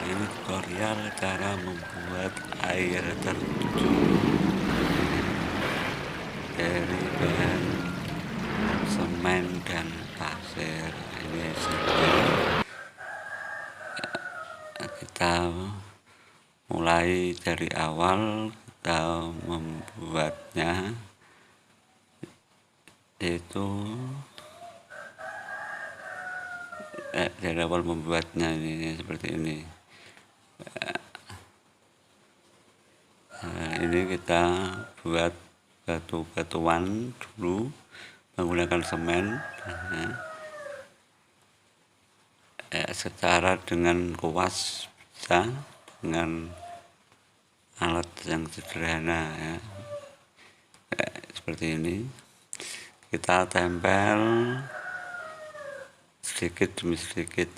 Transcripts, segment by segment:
Ini tutorial cara membuat air terjun dari bahan semen dan pasir. Ini kita mulai dari awal, kita membuatnya, yaitu dari awal membuatnya ini seperti ini. Ini kita buat batu-batuan dulu menggunakan semen, secara dengan kuas, bisa dengan alat yang sederhana, seperti ini. Kita tempel sedikit demi sedikit,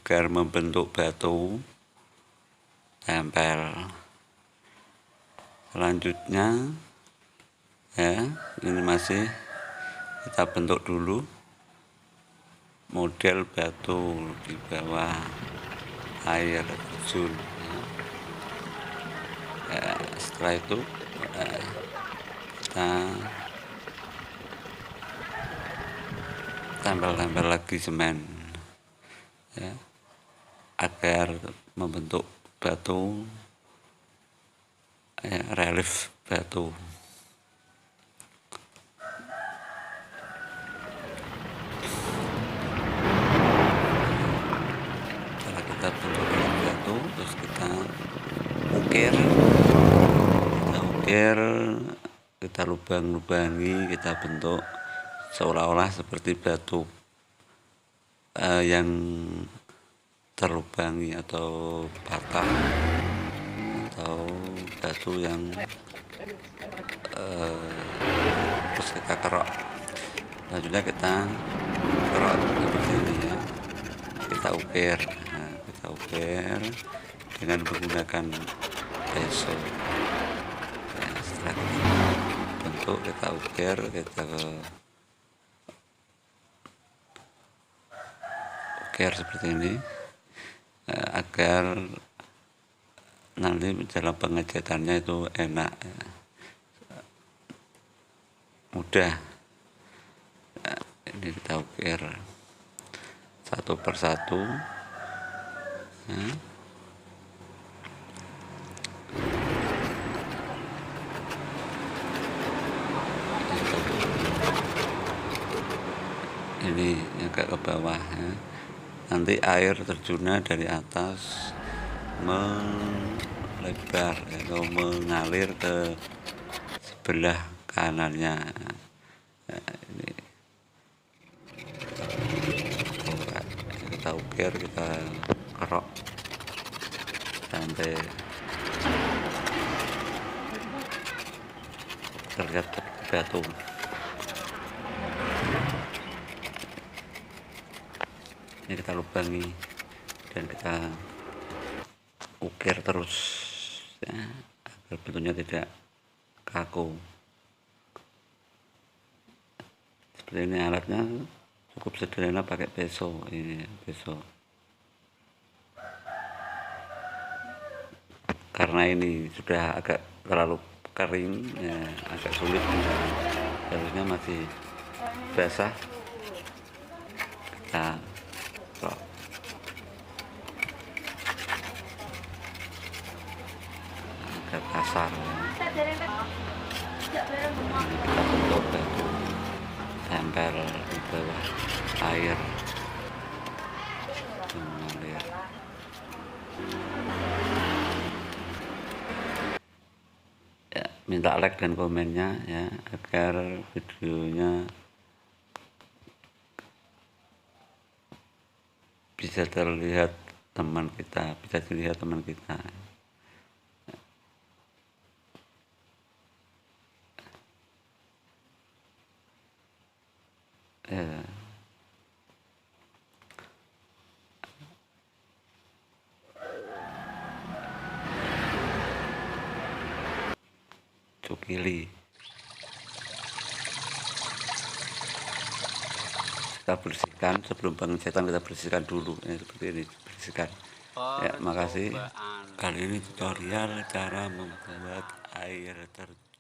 agar membentuk batu. Tempel. Selanjutnya, ini masih kita bentuk dulu model batu di bawah air terjun. Setelah itu kita tempel-tempel lagi semen, agar membentuk batu, relief batu. Setelah kita bentuk relief batu, terus kita ukir, kita lubang-lubangi, kita bentuk seolah-olah seperti batu yang terlubangi atau patah, atau batu yang terus kita kerok. Selanjutnya kita kerok seperti ini, kita ukir, dengan menggunakan pisau. Setelah kita bentuk, kita ukir, seperti ini, agar nanti dalam pengejatannya itu enak, mudah. Ini kita ukir satu persatu, ini agak ke bawah, nanti air terjunnya dari atas melebar atau mengalir ke sebelah kanannya. Ini kita ukir, kita kerok sampai terlihat batu. Ini kita lubangi dan kita ukir terus, agar bentuknya tidak kaku. Seperti ini alatnya cukup sederhana, pakai pisau. Ini pisau. Karena ini sudah agak terlalu kering, agak sulit. Harusnya masih basah. Kita agak kasar. Kita bentuk batu, tempel di bawah air mengalir. Minta like dan komennya, agar videonya bisa dilihat teman kita. Cukili. Kita bersihkan sebelum pengecetan, kita bersihkan dulu, seperti ini, bersihkan. Ya, makasih. percobaan. Kali ini tutorial cara membuat air terjun